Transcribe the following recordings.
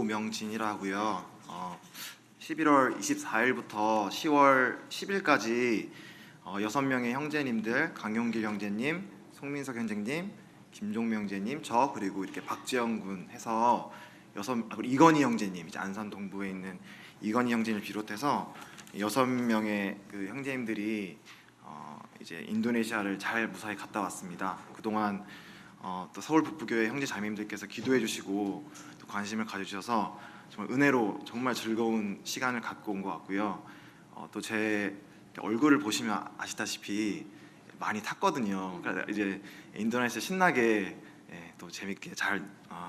조명진이라고요. 11월 24일부터 10월 10일까지 6명의 형제님들, 강용길 형제님, 송민석 형제님, 김종명 형제님, 저 그리고 이렇게 박지영 군 해서 그리고 이건희 형제님, 이제 안산 동부에 있는 이건희 형제님을 비롯해서 6명의 그 형제님들이 이제 인도네시아를 잘 무사히 갔다 왔습니다. 그동안 또 서울 북부교회 형제 자매님들께서 기도해 주시고 또 관심을 가져주셔서 정말 은혜로 정말 즐거운 시간을 갖고 온 것 같고요. 또 제 얼굴을 보시면 아시다시피 많이 탔거든요. 그래서 이제 인도네시아 신나게 또 재밌게 잘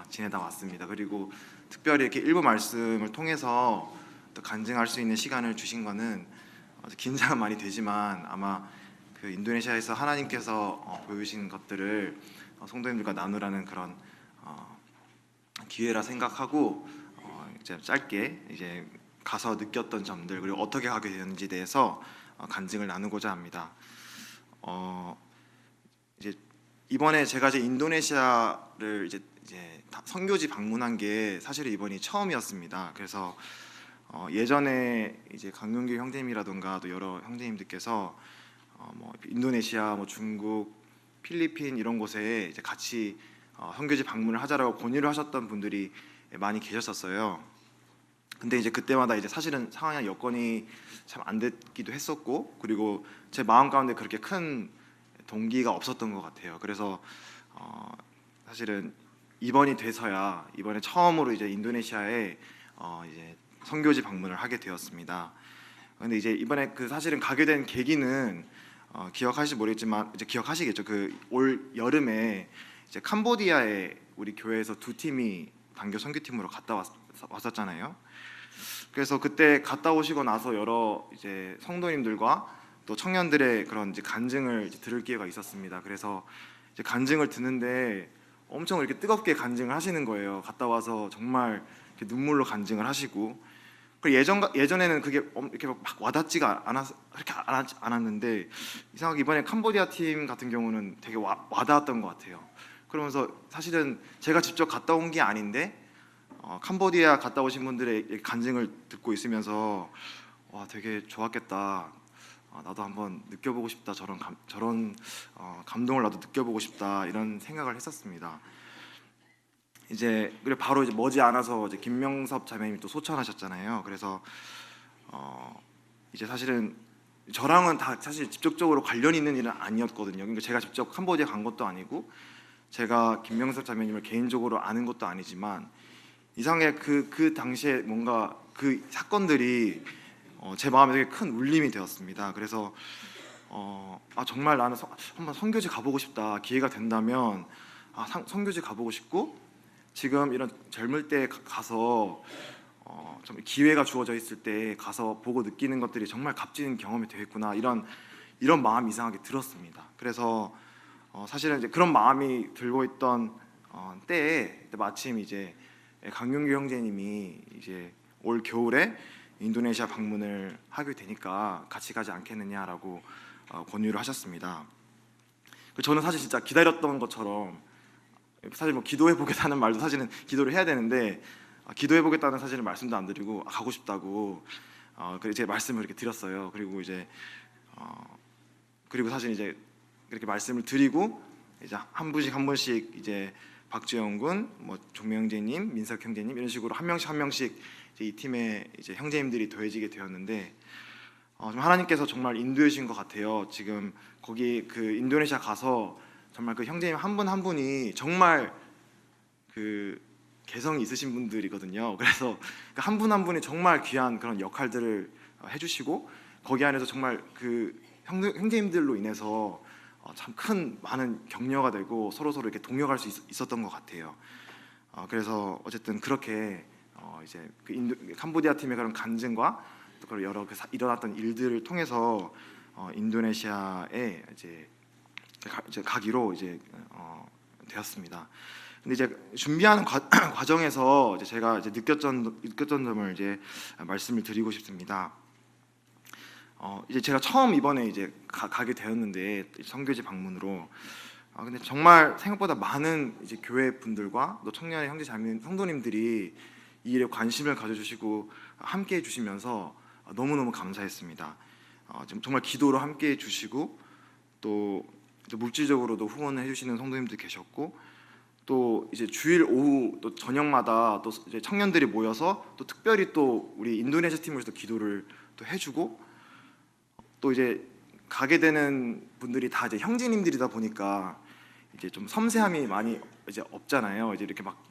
지내다 왔습니다. 그리고 특별히 이렇게 일부 말씀을 통해서 또 간증할 수 있는 시간을 주신 거는 긴장은 많이 되지만 아마 그 인도네시아에서 하나님께서 보여주신 것들을 성도님들과 나누라는 그런 기회라 생각하고 이제 짧게 이제 가서 느꼈던 점들 그리고 어떻게 가게 되었는지에 대해서 간증을 나누고자 합니다. 이제 이번에 제가 이제 인도네시아를 이제 선교지 방문한 게 사실 이번이 처음이었습니다. 그래서 예전에 이제 강용길 형제님이라던가 또 여러 형제님들께서 뭐 인도네시아, 뭐 중국, 필리핀 이런 곳에 이제 같이 선교지 방문을 하자라고 권유를 하셨던 분들이 많이 계셨었어요. 근데 이제 그때마다 이제 사실은 상황이나 여건이 참 안 됐기도 했었고, 그리고 제 마음 가운데 그렇게 큰 동기가 없었던 것 같아요. 그래서 사실은 이번이 돼서야 이번에 처음으로 이제 인도네시아에 이제 선교지 방문을 하게 되었습니다. 근데 이제 이번에 그 사실은 가게 된 계기는 기억하실지 모르겠지만 이제 기억하시겠죠. 그 올 여름에 이제 캄보디아에 우리 교회에서 두 팀이 단교 선교팀으로 갔다 왔었잖아요. 그래서 그때 갔다 오시고 나서 여러 이제 성도님들과 또 청년들의 그런 이제 간증을 이제 들을 기회가 있었습니다. 그래서 이제 간증을 듣는데 엄청 이렇게 뜨겁게 간증을 하시는 거예요. 갔다 와서 정말 이렇게 눈물로 간증을 하시고, 그리고 예전에는 그게 이렇게 막 와닿지가 않았는데 이상하게 이번에 캄보디아 팀 같은 경우는 되게 와닿았던 것 같아요. 그러면서 사실은 제가 직접 갔다 온 게 아닌데 캄보디아 갔다 오신 분들의 간증을 듣고 있으면서 와, 되게 좋았겠다. 나도 한번 느껴보고 싶다. 저런 감동을 나도 느껴보고 싶다. 이런 생각을 했었습니다. 이제 그리고 바로 이제 머지않아서 이제 김명섭 자매님이 또 소천하셨잖아요. 그래서 이제 사실은 저랑은 다 사실 직접적으로 관련 있는 일은 아니었거든요. 그러니까 제가 직접 캄보디아 간 것도 아니고 제가 김명섭 자매님을 개인적으로 아는 것도 아니지만 이상하게 그 당시에 뭔가 그 사건들이 제 마음에 되게 큰 울림이 되었습니다. 그래서 정말 나는 한번 선교지 가보고 싶다. 기회가 된다면 선교지 가보고 싶고, 지금 이런 젊을 때 가서 좀 기회가 주어져 있을 때 가서 보고 느끼는 것들이 정말 값진 경험이 되겠구나, 이런 마음이 이상하게 들었습니다. 그래서 사실은 이제 그런 마음이 들고 있던 때에 마침 이제 강윤규 형제님이 이제 올 겨울에 인도네시아 방문을 하게 되니까 같이 가지 않겠느냐라고 권유를 하셨습니다. 저는 사실 진짜 기다렸던 것처럼, 사실 뭐 기도해 보겠다는 말도 사실은 기도를 해야 되는데 기도해 보겠다는 사실은 말씀도 안 드리고 가고 싶다고 그래서 제 말씀을 이렇게 드렸어요. 그리고 이제 그리고 사실 이제 그렇게 말씀을 드리고 이제 한 분씩 이제 박주영 군, 뭐 종명재님, 민석 형제님 이런 식으로 한 명씩 이제 이 팀의 이제 형제님들이 더해지게 되었는데 좀 하나님께서 정말 인도해 주신 것 같아요. 지금 거기 그 인도네시아 가서 정말 그 형제님 한 분 한 분이 정말 그 개성이 있으신 분들이거든요. 그래서 한 분 한 분이 정말 귀한 그런 역할들을 해주시고, 거기 안에서 정말 그 형제님들로 인해서 참 큰 많은 격려가 되고 서로 이렇게 동역할 수 있었던 것 같아요. 그래서 어쨌든 그렇게 이제 그 캄보디아 팀의 그런 간증과 또 그런 여러 일어났던 일들을 통해서 인도네시아에 이제 가기로 이제 되었습니다. 근데 이제 준비하는 과정에서 이제 제가 이제 느꼈던 점을 이제 말씀을 드리고 싶습니다. 이제 제가 처음 이번에 이제 가게 되었는데 선교지 방문으로 근데 정말 생각보다 많은 이제 교회 분들과 또 청년의 형제 자매 성도님들이 이 일에 관심을 가져주시고 함께해 주시면서 너무너무 감사했습니다. 정말 기도로 함께해 주시고 또 물질적으로도 후원해 주시는 성도님들 계셨고, 또 이제 주일 오후 또 저녁마다 또 이제 청년들이 모여서 또 특별히 또 우리 인도네시아 팀으로서 기도를 또 해주고, 또 이제 가게 되는 분들이 다 이제 형제님들이다 보니까 이제 좀 섬세함이 많이 이제 없잖아요. 이제 이렇게 막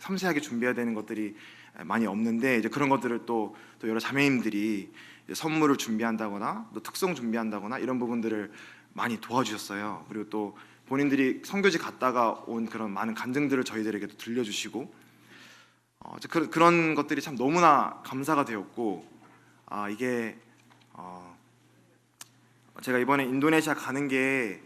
섬세하게 준비해야 되는 것들이 많이 없는데, 이제 그런 것들을 또 여러 자매님들이 선물을 준비한다거나 또 특송 준비한다거나 이런 부분들을 많이 도와주셨어요. 그리고 또 본인들이 선교지 갔다가 온 그런 많은 간증들을 저희들에게도 들려주시고, 그런 것들이 참 너무나 감사가 되었고, 이게 제가 이번에 인도네시아 가는 게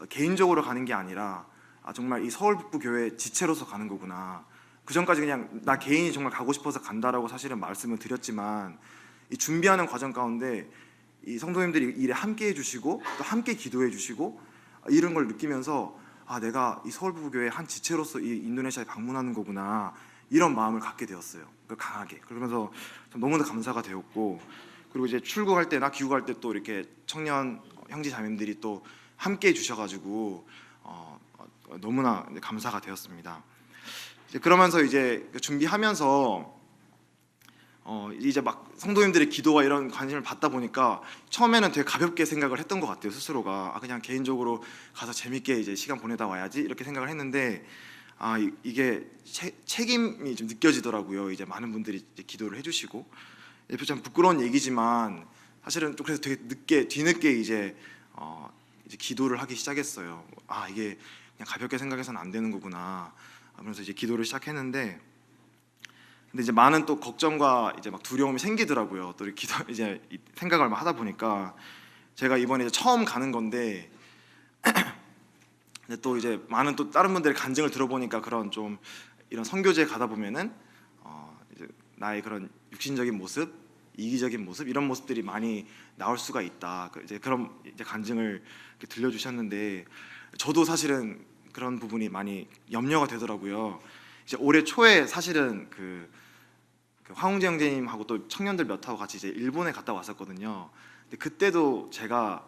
개인적으로 가는 게 아니라 정말 이 서울 북부교회 지체로서 가는 거구나. 그 전까지 그냥 나 개인이 정말 가고 싶어서 간다라고 사실은 말씀을 드렸지만, 이 준비하는 과정 가운데 이 성도님들이 일에 함께 해주시고 또 함께 기도해 주시고 이런 걸 느끼면서 내가 이 서울 북부교회 한 지체로서 이 인도네시아에 방문하는 거구나, 이런 마음을 갖게 되었어요. 강하게. 그러면서 너무나 감사가 되었고, 그리고 이제 출국할 때나 귀국할 때 또 이렇게 청년 형제 자매들이 또 함께 해주셔가지고 너무나 감사가 되었습니다. 그러면서 이제 준비하면서 이제 막 성도님들의 기도와 이런 관심을 받다 보니까 처음에는 되게 가볍게 생각을 했던 것 같아요. 스스로가 그냥 개인적으로 가서 재밌게 이제 시간 보내다 와야지 이렇게 생각을 했는데, 이게 책임이 좀 느껴지더라고요. 이제 많은 분들이 이제 기도를 해주시고, 참 부끄러운 얘기지만 사실은 또 그래서 되게 뒤늦게 이제 기도를 하기 시작했어요. 이게 그냥 가볍게 생각해서는 안 되는 거구나. 그러면서 이제 기도를 시작했는데, 근데 이제 많은 또 걱정과 이제 막 두려움이 생기더라고요. 또 기도 이제 생각을 하다 보니까, 제가 이번에 이제 처음 가는 건데 근데 또 이제 많은 또 다른 분들의 간증을 들어보니까 그런 좀 이런 선교지에 가다 보면은 이제 나의 그런 육신적인 모습, 이기적인 모습, 이런 모습들이 많이 나올 수가 있다. 이제 그런 이제 간증을 들려주셨는데, 저도 사실은 그런 부분이 많이 염려가 되더라고요. 이제 올해 초에 사실은 그 황홍재 형제님하고 또 청년들 몇 하고 같이 이제 일본에 갔다 왔었거든요. 근데 그때도 제가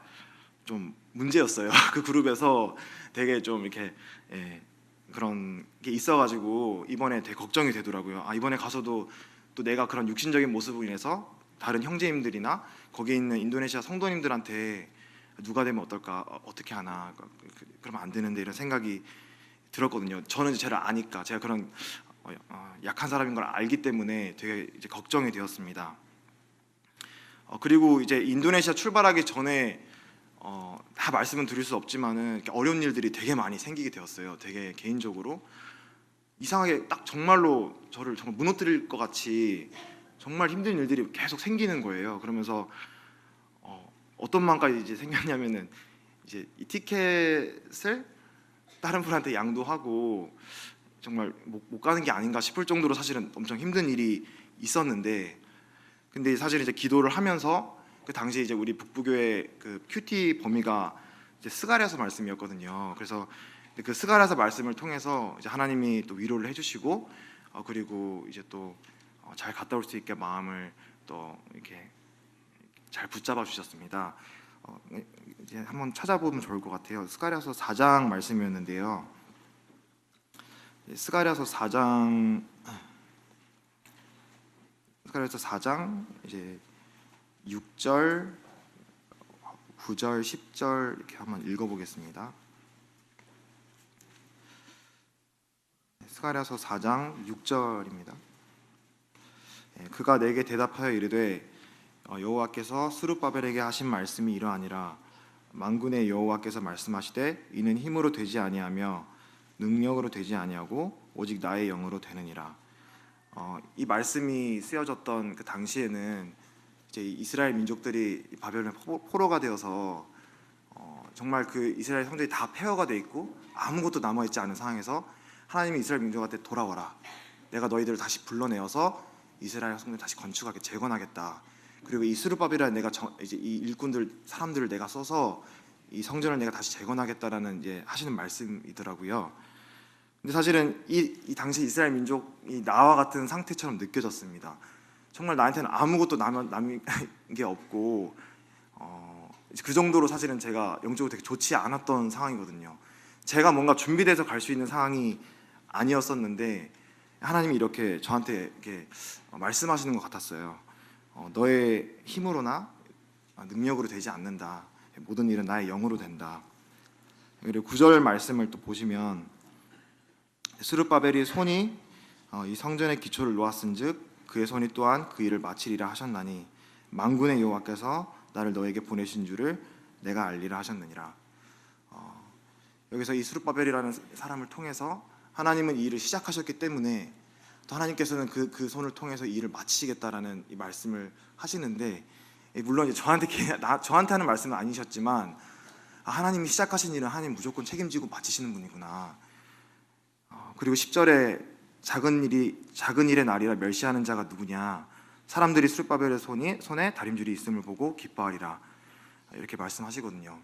좀 문제였어요. 그 그룹에서 되게 좀 이렇게 그런 게 있어가지고 이번에 되게 걱정이 되더라고요. 이번에 가서도 또 내가 그런 육신적인 모습으로 인해서 다른 형제님들이나 거기에 있는 인도네시아 성도님들한테 누가 되면 어떨까, 어떻게 하나, 그러면 안 되는데, 이런 생각이 들었거든요. 저는 저를 아니까, 제가 그런 약한 사람인 걸 알기 때문에 되게 이제 걱정이 되었습니다. 그리고 이제 인도네시아 출발하기 전에 다 말씀은 드릴 수 없지만은 어려운 일들이 되게 많이 생기게 되었어요. 되게 개인적으로 이상하게 딱 정말로 저를 정말 무너뜨릴 것 같이 정말 힘든 일들이 계속 생기는 거예요. 그러면서 어떤 마음까지 이제 생겼냐면은, 이제 이 티켓을 다른 분한테 양도하고 정말 못 가는 게 아닌가 싶을 정도로 사실은 엄청 힘든 일이 있었는데, 근데 사실 이제 기도를 하면서 그 당시 이제 우리 북부교회 그 큐티 범위가 이제 스가랴서 말씀이었거든요. 그래서 그 스가랴서 말씀을 통해서 이제 하나님이 또 위로를 해주시고, 그리고 이제 또 잘 갔다 올 수 있게 마음을 또 이렇게 잘 붙잡아 주셨습니다. 이제 한번 찾아보면 좋을 것 같아요. 스가랴서 4장 말씀이었는데요. 스가랴서 4장 이제 6절, 9절, 10절 이렇게 한번 읽어보겠습니다. 스가랴서 4장 6절입니다. 그가 내게 대답하여 이르되 여호와께서 스룹바벨에게 하신 말씀이 이러하니라. 만군의 여호와께서 말씀하시되 이는 힘으로 되지 아니하며 능력으로 되지 아니하고 오직 나의 영으로 되느니라. 이 말씀이 쓰여졌던 그 당시에는 이제 이스라엘 민족들이 바벨론 포로가 되어서 정말 그 이스라엘 성들이 다 폐허가 돼 있고 아무것도 남아 있지 않은 상황에서 하나님이 이스라엘 민족한테 돌아와라. 내가 너희들을 다시 불러내어서 이스라엘 성들 다시 건축하게 재건하겠다. 그리고 이 스룹바벨이라는 내가 이제 이 일꾼들 사람들을 내가 써서 이 성전을 내가 다시 재건하겠다라는 이제 하시는 말씀이더라고요. 근데 사실은 이 당시 이스라엘 민족이 나와 같은 상태처럼 느껴졌습니다. 정말 나한테는 아무것도 남은 게 없고 그 정도로 사실은 제가 영적으로 되게 좋지 않았던 상황이거든요. 제가 뭔가 준비돼서 갈 수 있는 상황이 아니었었는데 하나님이 이렇게 저한테 이렇게 말씀하시는 것 같았어요. 너의 힘으로나 능력으로 되지 않는다. 모든 일은 나의 영으로 된다. 그리고 9절 말씀을 또 보시면 스룹바벨이 손이 이 성전의 기초를 놓았은즉 그의 손이 또한 그 일을 마치리라 하셨나니 만군의 여호와께서 나를 너에게 보내신 줄을 내가 알리라 하셨느니라. 여기서 이 스룹바벨이라는 사람을 통해서 하나님은 이 일을 시작하셨기 때문에 또 하나님께서는 그 손을 통해서 이 일을 마치시겠다라는 이 말씀을 하시는데, 물론 이제 저한테 하는 말씀은 아니셨지만 하나님이 시작하신 일은 하나님 무조건 책임지고 마치시는 분이구나. 그리고 10절에 작은 일의 날이라 멸시하는 자가 누구냐, 사람들이 스룹바벨의 손에 다림줄이 있음을 보고 기뻐하리라, 이렇게 말씀하시거든요.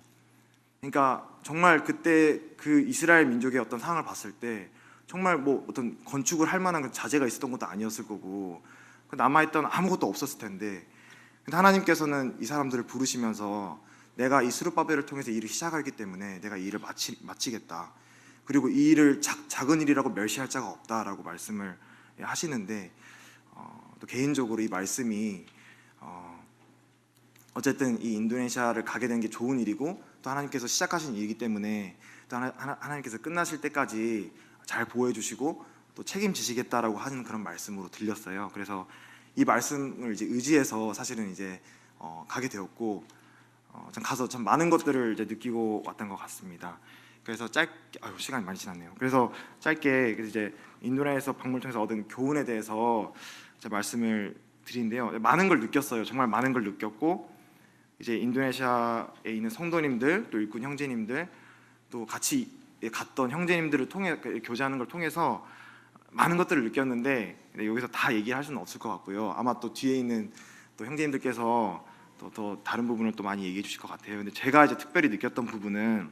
그러니까 정말 그때 그 이스라엘 민족의 어떤 상황을 봤을 때 정말 뭐 어떤 건축을 할 만한 자재가 있었던 것도 아니었을 거고 남아있던 아무것도 없었을 텐데, 근데 하나님께서는 이 사람들을 부르시면서 내가 이 스룹바벨을 통해서 일을 시작하기 때문에 내가 이 일을 마치겠다. 그리고 이 일을 작은 일이라고 멸시할 자가 없다라고 말씀을 하시는데, 또 개인적으로 이 말씀이 어쨌든 이 인도네시아를 가게 된 게 좋은 일이고 또 하나님께서 시작하신 일이기 때문에 또 하나님께서 끝나실 때까지 잘 보호해 주시고 또 책임지시겠다라고 하는 그런 말씀으로 들렸어요. 그래서 이 말씀을 이제 의지해서 사실은 이제 가게 되었고, 전 가서 참 많은 것들을 이제 느끼고 왔던 것 같습니다. 그래서 시간이 많이 지났네요. 그래서 짧게 이제 인도네시아에서 방문을 통해서 얻은 교훈에 대해서 제가 말씀을 드리는데요. 많은 걸 느꼈어요. 정말 많은 걸 느꼈고, 이제 인도네시아에 있는 성도님들 또 일꾼 형제님들 또 같이 갔던 형제님들을 통해 교제하는 걸 통해서 많은 것들을 느꼈는데 여기서 다 얘기할 수는 없을 것 같고요. 아마 또 뒤에 있는 또 형제님들께서 또 다른 부분을 또 많이 얘기해 주실 것 같아요. 근데 제가 이제 특별히 느꼈던 부분은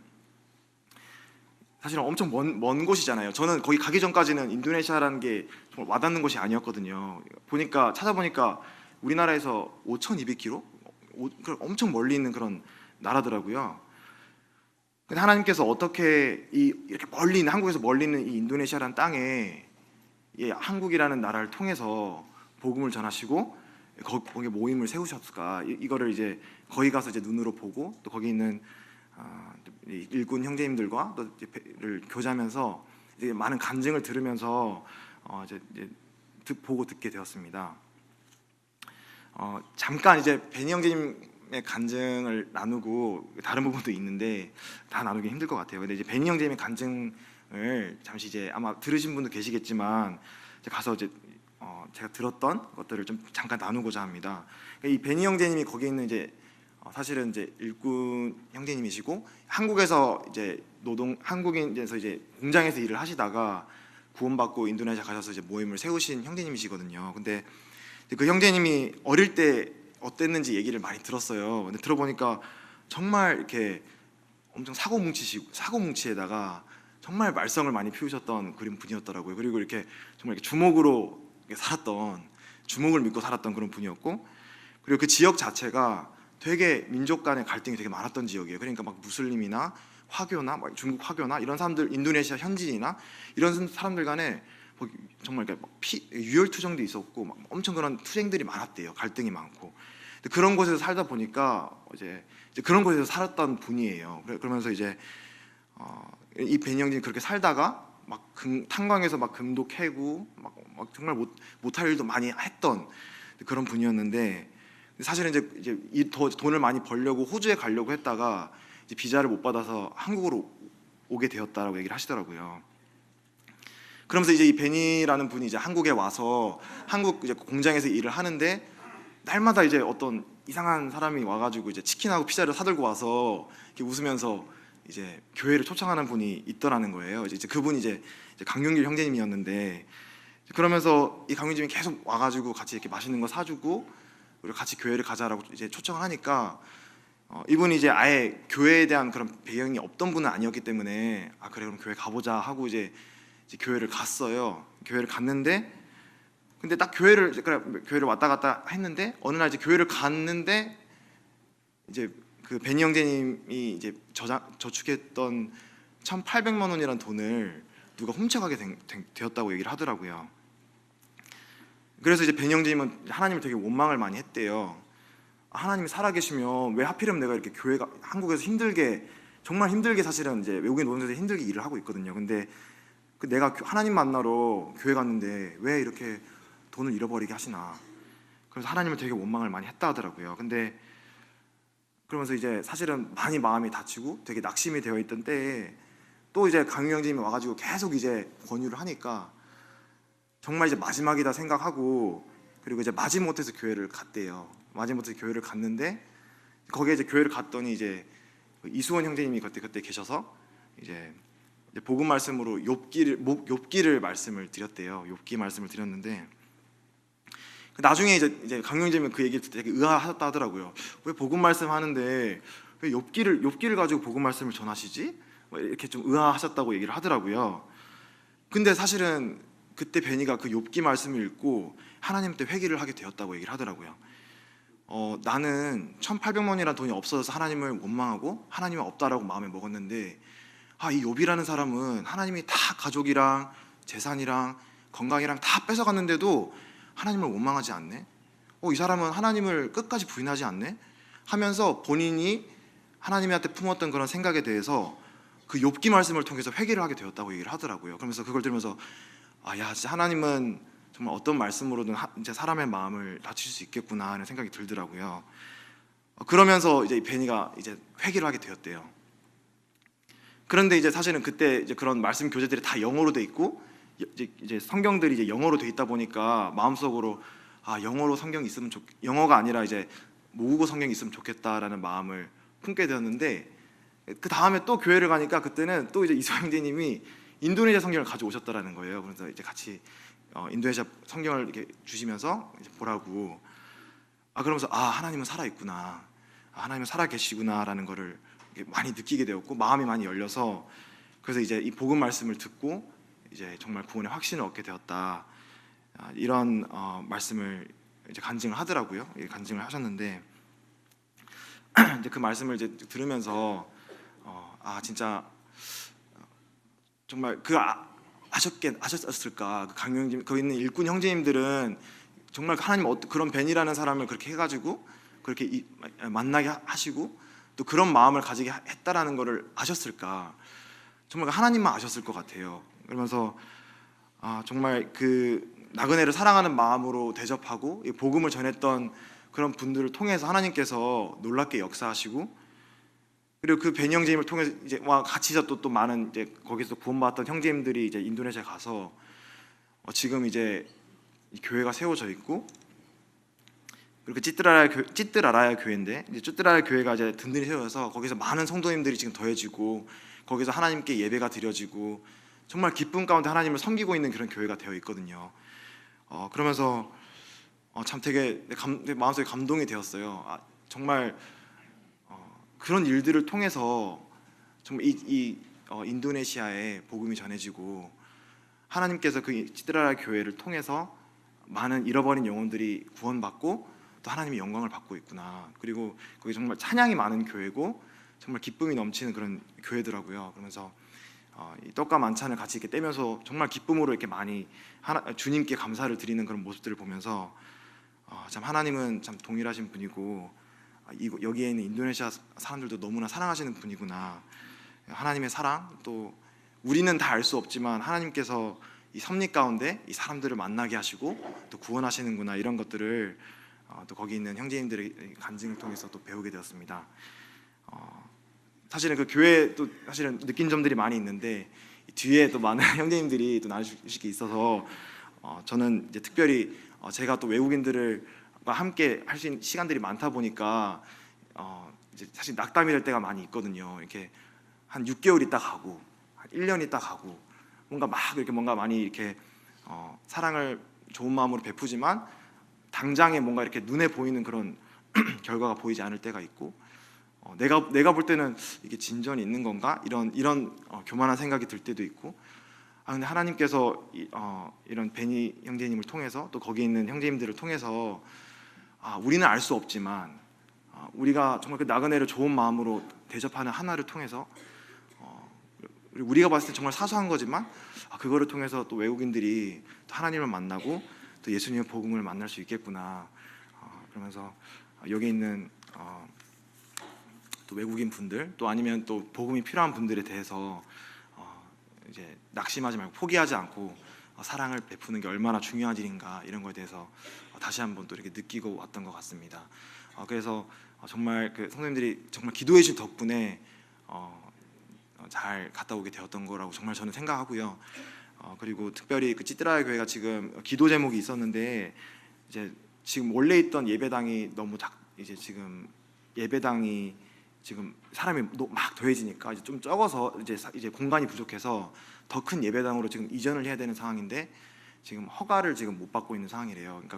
사실은 엄청 먼 곳이잖아요. 저는 거기 가기 전까지는 인도네시아라는 게 정말 와닿는 곳이 아니었거든요. 찾아보니까 우리나라에서 5,200km? 엄청 멀리 있는 그런 나라더라고요. 근데 하나님께서 어떻게 이렇게 멀리 있는, 한국에서 멀리 있는 이 인도네시아라는 땅에 한국이라는 나라를 통해서 복음을 전하시고 거기에 모임을 세우셨을까? 이거를 이제 거기 가서 이제 눈으로 보고 또 거기 있는 일꾼 형제님들과 또를 교제하면서 이제 많은 간증을 들으면서 이제 보고 듣게 되었습니다. 잠깐 이제 베니 형제님의 간증을 나누고 다른 부분도 있는데 다 나누기 힘들 것 같아요. 근데 이제 베니 형제님의 간증을 잠시 이제 아마 들으신 분도 계시겠지만 가서 이제 제가 들었던 것들을 좀 잠깐 나누고자 합니다. 이 베니 형제님이 거기 있는 이제 사실은 이제 일꾼 형제님이시고 한국에서 이제 한국인에서 이제 공장에서 일을 하시다가 구원받고 인도네시아 가셔서 이제 모임을 세우신 형제님이시거든요. 근데 그 형제님이 어릴 때 어땠는지 얘기를 많이 들었어요. 근데 들어보니까 정말 이렇게 엄청 사고뭉치에다가 정말 말썽을 많이 피우셨던 그런 분이었더라고요. 그리고 이렇게 정말 이렇게 주목을 믿고 살았던 그런 분이었고, 그리고 그 지역 자체가 되게 민족 간의 갈등이 되게 많았던 지역이에요. 그러니까 막 무슬림이나 화교나 중국 화교나 이런 사람들, 인도네시아 현지인이나 이런 사람들 간에 정말 유혈투쟁도 있었고 막 엄청 그런 투쟁들이 많았대요. 갈등이 많고. 그런 곳에서 살다 보니까 이제 그런 곳에서 살았던 분이에요. 그러면서 이제 이 베니 형님이 그렇게 살다가 막 탄광에서 막 금도 캐고 막 정말 못할 일도 많이 했던 그런 분이었는데, 사실은 이제 돈을 많이 벌려고 호주에 가려고 했다가 이제 비자를 못 받아서 한국으로 오게 되었다라고 얘기를 하시더라고요. 그러면서 이제 이 베니라는 분이 이제 한국에 와서 한국 이제 공장에서 일을 하는데 날마다 이제 어떤 이상한 사람이 와가지고 이제 치킨하고 피자를 사들고 와서 이렇게 웃으면서 이제 교회를 초청하는 분이 있더라는 거예요. 이제 그분이 이제 강윤길 형제님이었는데, 그러면서 이 강윤님이 계속 와가지고 같이 이렇게 맛있는 거 사주고 그리고 같이 교회를 가자라고 이제 초청을 하니까 이분이 이제 아예 교회에 대한 그런 배경이 없던 분은 아니었기 때문에 그래 그럼 교회 가보자 하고 이제 이제 교회를 갔어요. 교회를 갔는데 근데 딱 교회를 왔다 갔다 했는데 어느 날 이제 교회를 갔는데 이제 그 베니 형제님이 이제 저축했던 1,800만 원이라는 돈을 누가 훔쳐가게 되었다고 얘기를 하더라고요. 그래서 이제 베니 형제님은 하나님을 되게 원망을 많이 했대요. 하나님이 살아계시면 왜 하필이면 내가 이렇게 교회가 한국에서 힘들게 정말 힘들게 사실은 이제 외국인 노동자들이 힘들게 일을 하고 있거든요. 근데 내가 하나님 만나러 교회 갔는데 왜 이렇게 돈을 잃어버리게 하시나. 그래서 하나님을 되게 원망을 많이 했다 하더라고요. 근데 그러면서 이제 사실은 많이 마음이 다치고 되게 낙심이 되어 있던 때에 또 이제 강유 형제님이 와가지고 계속 이제 권유를 하니까 정말 이제 마지막이다 생각하고 그리고 이제 마지못해서 교회를 갔대요. 마지못해서 교회를 갔는데 거기에 이제 교회를 갔더니 이제 이수원 형제님이 그때 계셔서 이제 복음 말씀으로 욥기를 말씀을 드렸대요. 욥기 말씀을 드렸는데 나중에 이제 강영재님은 그 얘기를 되게 의아하셨다 하더라고요. 왜 복음 말씀 하는데 왜 욥기를 가지고 복음 말씀을 전하시지? 이렇게 좀 의아하셨다고 얘기를 하더라고요. 근데 사실은 그때 베니가 그 욥기 말씀을 읽고 하나님한테 회개를 하게 되었다고 얘기를 하더라고요. 나는 1,800만 원이라는 돈이 없어져서 하나님을 원망하고 하나님은 없다라고 마음에 먹었는데 이 욥이라는 사람은 하나님이 다 가족이랑 재산이랑 건강이랑 다 뺏어갔는데도 하나님을 원망하지 않네. 이 사람은 하나님을 끝까지 부인하지 않네 하면서 본인이 하나님한테 품었던 그런 생각에 대해서 그 욥기 말씀을 통해서 회개를 하게 되었다고 얘기를 하더라고요. 그러면서 그걸 들으면서 진짜 하나님은 정말 어떤 말씀으로든 이제 사람의 마음을 다칠 수 있겠구나 하는 생각이 들더라고요. 그러면서 이제 베니가 이제 회개를 하게 되었대요. 그런데 이제 사실은 그때 이제 그런 말씀 교재들이 다 영어로 돼 있고 이제 성경들이 이제 영어로 돼 있다 보니까 마음속으로 영어로 성경이 있으면 영어가 아니라 이제 모국어 성경이 있으면 좋겠다라는 마음을 품게 되었는데 그 다음에 또 교회를 가니까 그때는 또 이제 이소영대님이 인도네시아 성경을 가져오셨다라는 거예요. 그래서 이제 같이 인도네시아 성경을 이렇게 주시면서 이제 보라고 그러면서 하나님은 살아 있구나, 하나님은 살아 계시구나라는 거를 많이 느끼게 되었고 마음이 많이 열려서 그래서 이제 이 복음 말씀을 듣고 이제 정말 구원의 확신을 얻게 되었다 이런 말씀을 이제 간증을 하더라고요. 간증을 하셨는데 이제 그 말씀을 이제 들으면서 진짜 정말 아셨을까? 그 강영님 거기 있는 일꾼 형제님들은 정말 하나님 그런 벤이라는 사람을 그렇게 해가지고 그렇게 만나게 하시고 또 그런 마음을 가지게 했다라는 것을 아셨을까? 정말 하나님만 아셨을 것 같아요. 그러면서 정말 그 나그네를 사랑하는 마음으로 대접하고 복음을 전했던 그런 분들을 통해서 하나님께서 놀랍게 역사하시고 그리고 그 벤 형제님을 통해서 이제 같이 또 많은 이제 거기서 구원받았던 형제님들이 이제 인도네시아 가서 지금 이제 이 교회가 세워져 있고 그리고 찌뜨라라야 교회인데 이제 찌뜨라라야 교회가 이제 든든히 세워져서 거기서 많은 성도님들이 지금 더해지고 거기서 하나님께 예배가 드려지고 정말 기쁨 가운데 하나님을 섬기고 있는 그런 교회가 되어 있거든요. 그러면서 참 되게 내 마음속에 감동이 되었어요. 정말 그런 일들을 통해서 정말 이 인도네시아에 복음이 전해지고 하나님께서 그 찌뜨라라 교회를 통해서 많은 잃어버린 영혼들이 구원받고 또 하나님의 영광을 받고 있구나. 그리고 거기 정말 찬양이 많은 교회고 정말 기쁨이 넘치는 그런 교회더라고요. 그러면서 이 떡과 만찬을 같이 이렇게 떼면서 정말 기쁨으로 이렇게 많이 주님께 감사를 드리는 그런 모습들을 보면서 참 하나님은 참 동일하신 분이고 여기에 있는 인도네시아 사람들도 너무나 사랑하시는 분이구나. 하나님의 사랑 또 우리는 다 알 수 없지만 하나님께서 이 섭리 가운데 이 사람들을 만나게 하시고 또 구원하시는구나 이런 것들을 또 거기 있는 형제님들의 간증을 통해서 또 배우게 되었습니다. 사실은 그 교회 또 사실은 느낀 점들이 많이 있는데 뒤에 또 많은 형제님들이 또 나누실 게 있어서 저는 이제 특별히 제가 또 외국인들과 함께 할 수 있는 시간들이 많다 보니까 이제 사실 낙담이 될 때가 많이 있거든요. 이렇게 한 6개월 있다 가고 한 1년 있다 가고 뭔가 많이 이렇게 사랑을 좋은 마음으로 베푸지만 당장에 뭔가 이렇게 눈에 보이는 그런 결과가 보이지 않을 때가 있고 내가 볼 때는 이게 진전이 있는 건가 이런 교만한 생각이 들 때도 있고 근데 하나님께서 이런 베니 형제님을 통해서 또 거기 있는 형제님들을 통해서 우리는 알 수 없지만 우리가 정말 그 나그네를 좋은 마음으로 대접하는 하나를 통해서 우리가 봤을 때 정말 사소한 거지만 그거를 통해서 또 외국인들이 또 하나님을 만나고 또 예수님의 복음을 만날 수 있겠구나. 그러면서 여기 있는 또 외국인 분들 또 아니면 또 복음이 필요한 분들에 대해서 이제 낙심하지 말고 포기하지 않고 사랑을 베푸는 게 얼마나 중요한 일인가 이런 거에 대해서 다시 한번 또 이렇게 느끼고 왔던 것 같습니다. 그래서 정말 그 성도님들이 정말 기도해 주신 덕분에 잘 갔다 오게 되었던 거라고 정말 저는 생각하고요. 그리고 특별히 그 찌드라야 교회가 지금 기도 제목이 있었는데 이제 지금 원래 있던 예배당이 너무 이제 지금 예배당이 지금 사람이 막 더해지니까 이제 좀 적어서 이제 공간이 부족해서 더 큰 예배당으로 지금 이전을 해야 되는 상황인데 지금 허가를 지금 못 받고 있는 상황이래요. 그러니까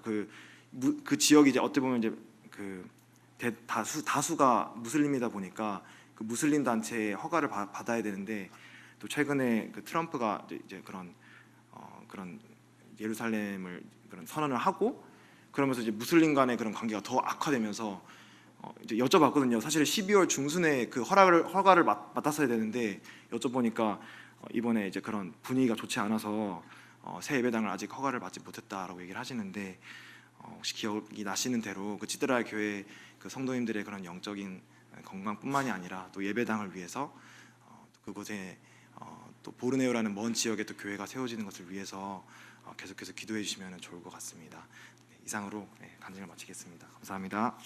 그 지역이 이제 어떻게 보면 이제 그 다수가 무슬림이다 보니까 그 무슬림 단체의 허가를 받아야 되는데 또 최근에 그 트럼프가 이제 그런 예루살렘을 그런 선언을 하고 그러면서 이제 무슬림 간의 그런 관계가 더 악화되면서 이제 여쭤봤거든요. 사실 12월 중순에 그 허가를 맡았어야 되는데 여쭤보니까 이번에 이제 그런 분위기가 좋지 않아서 새 예배당을 아직 허가를 받지 못했다라고 얘기를 하시는데 혹시 기억이 나시는 대로 그 찌드라야 교회 그 성도님들의 그런 영적인 건강뿐만이 아니라 또 예배당을 위해서 그곳에 또 보르네오라는 먼 지역에 또 교회가 세워지는 것을 위해서 계속해서 기도해 주시면 좋을 것 같습니다. 이상으로 간증을 마치겠습니다. 감사합니다.